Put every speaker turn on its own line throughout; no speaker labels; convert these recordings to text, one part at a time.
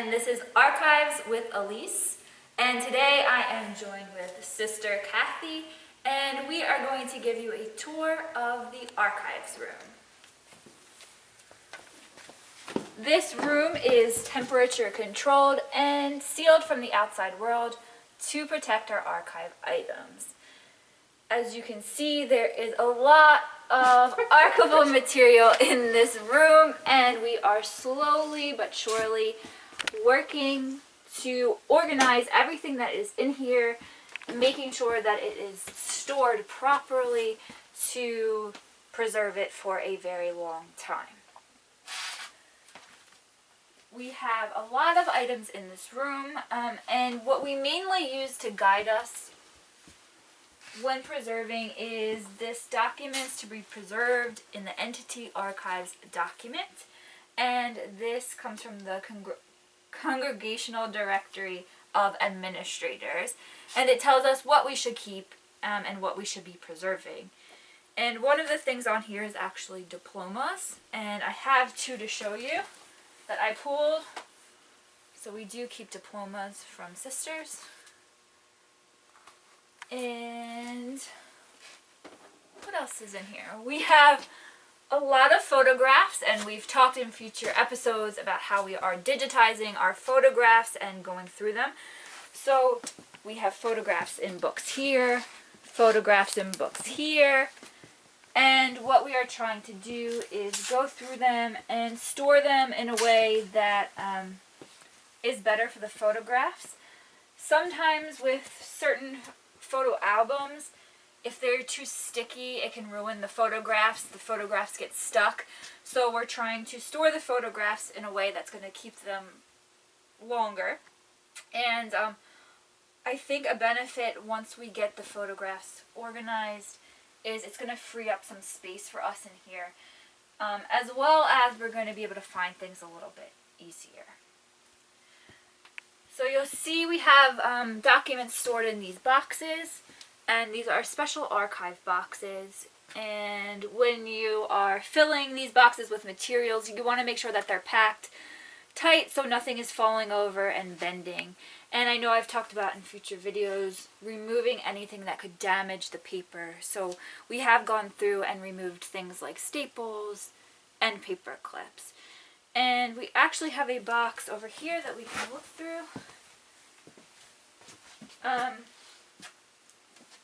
and this is Archives with Alyse. And today I am joined with Sister Kathy, and we are going to give you a tour of the archives room. This room is temperature controlled and sealed from the outside world to protect our archive items. As you can see, there is a lot of archival material in this room, and we are slowly but surely working to organize everything that is in here, making sure that it is stored properly to preserve it for a very long time. We have a lot of items in this room, and what we mainly use to guide us when preserving is this documents to be preserved in the Entity Archives document, and this comes from the Congregational Directory of Administrators, and it tells us what we should keep and what we should be preserving. And one of the things on here is actually diplomas, and I have two to show you that I pulled. So we do keep diplomas from sisters. And what else is in here? We have a lot of photographs, and we've talked in future episodes about how we are digitizing our photographs and going through them. So we have photographs in books here, photographs in books here, and what we are trying to do is go through them and store them in a way that is better for the photographs. Sometimes with certain photo albums, if they're too sticky, it can ruin the photographs get stuck. So we're trying to store the photographs in a way that's going to keep them longer. And I think a benefit once we get the photographs organized is it's going to free up some space for us in here, as well as we're going to be able to find things a little bit easier. So you'll see we have documents stored in these boxes, and these are special archive boxes. And when you are filling these boxes with materials, you want to make sure that they're packed tight so nothing is falling over and bending. And I know I've talked about in future videos removing anything that could damage the paper. So we have gone through and removed things like staples and paper clips. And we actually have a box over here that we can look through.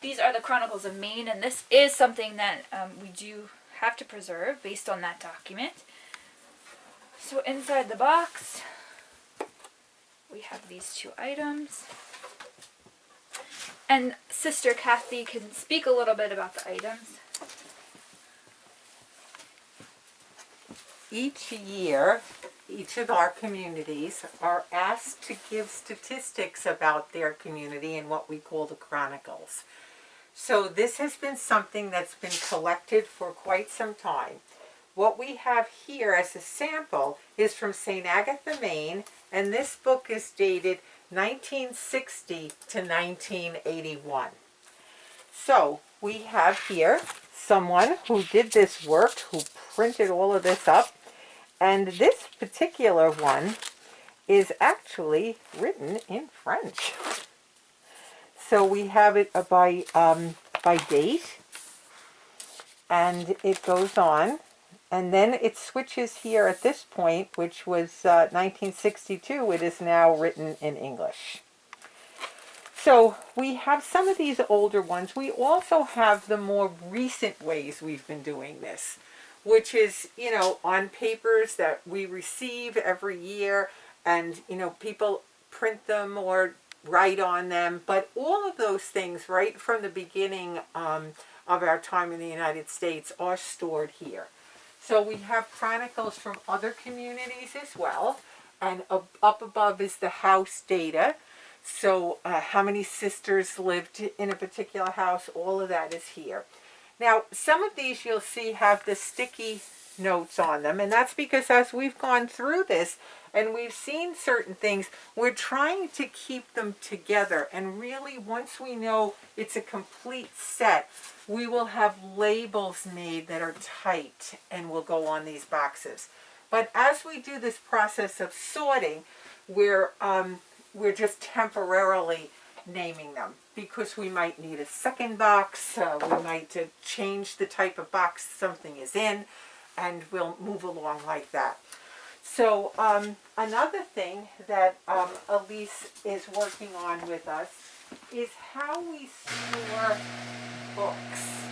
These are the Chronicles of Maine, and this is something that we do have to preserve based on that document. So inside the box, we have these two items. And Sister Kathy can speak a little bit about the items.
Each year, each of our communities are asked to give statistics about their community in what we call the Chronicles. So this has been something that's been collected for quite some time. What we have here as a sample is from St. Agatha, Maine, and this book is dated 1960 to 1981. So we have here someone who did this work, who printed all of this up, and this particular one is actually written in French. So we have it by date, and it goes on, and then it switches here at this point, which was 1962. It is now written in English. So we have some of these older ones. We also have the more recent ways we've been doing this, which is, on papers that we receive every year, and, people print them or write on them. But all of those things, right from the beginning of our time in the United States, are stored here. So we have chronicles from other communities as well, and up above is the house data. So how many sisters lived in a particular house, all of that is here. Now, some of these you'll see have the sticky notes on them, and that's because as we've gone through this and we've seen certain things, we're trying to keep them together. And really, once we know it's a complete set, we will have labels made that are tight and will go on these boxes. But as we do this process of sorting, we're just temporarily naming them because we might need a second box. We might change the type of box something is in, and we'll move along like that. So another thing that Alyse is working on with us is how we store books.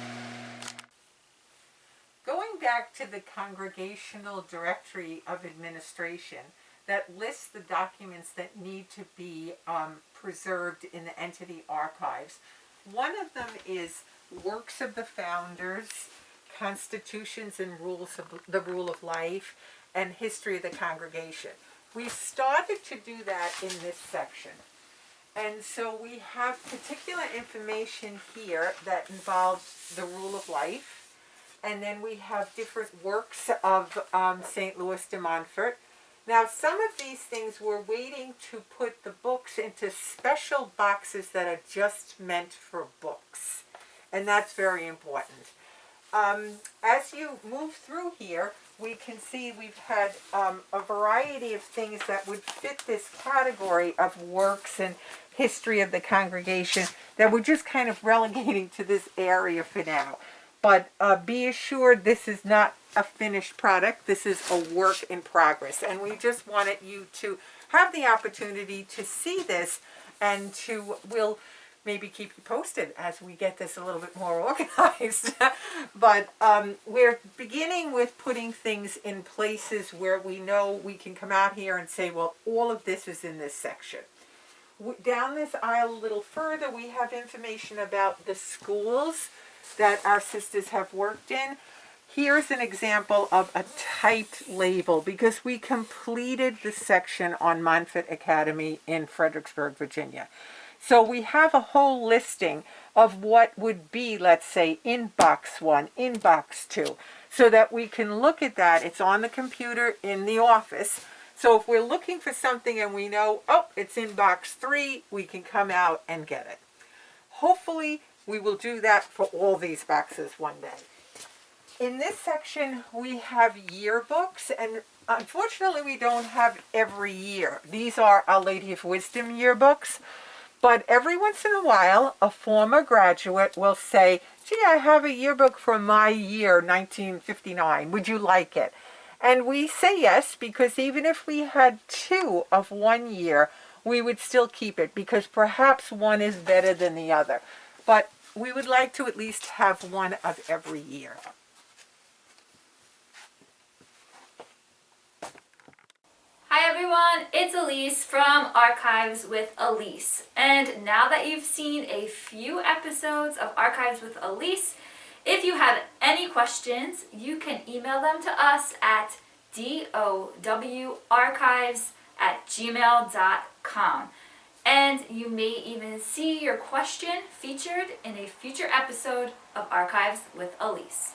Going back to the Congregational Directory of Administration that lists the documents that need to be preserved in the entity archives, one of them is works of the founders, constitutions and rules of the rule of life, and history of the congregation. We started to do that in this section. And so we have particular information here that involves the rule of life. And then we have different works of St. Louis de Montfort. Now, some of these things we're waiting to put the books into special boxes that are just meant for books. And that's very important. As you move through here, we can see we've had a variety of things that would fit this category of works and history of the congregation that we're just kind of relegating to this area for now. But be assured this is not a finished product. This is a work in progress. And we just wanted you to have the opportunity to see this, and we'll maybe keep you posted as we get this a little bit more organized. But we're beginning with putting things in places where we know we can come out here and say, well, all of this is in this section. Down this aisle a little further, we have information about the schools that our sisters have worked in. Here's an example of a typed label because we completed the section on Montfort Academy in Fredericksburg, Virginia. So we have a whole listing of what would be, let's say, in box 1, in box 2, so that we can look at that. It's on the computer in the office. So if we're looking for something and we know, oh, it's in box 3, we can come out and get it. Hopefully, we will do that for all these boxes one day. In this section, we have yearbooks, and unfortunately, we don't have every year. These are Our Lady of Wisdom yearbooks. But every once in a while, a former graduate will say, gee, I have a yearbook from my year, 1959. Would you like it? And we say yes, because even if we had 2 of one year, we would still keep it, because perhaps one is better than the other. But we would like to at least have 1 of every year.
Hi everyone, it's Alyse from Archives with Alyse. And now that you've seen a few episodes of Archives with Alyse, if you have any questions, you can email them to us at dowarchives@gmail.com. And you may even see your question featured in a future episode of Archives with Alyse.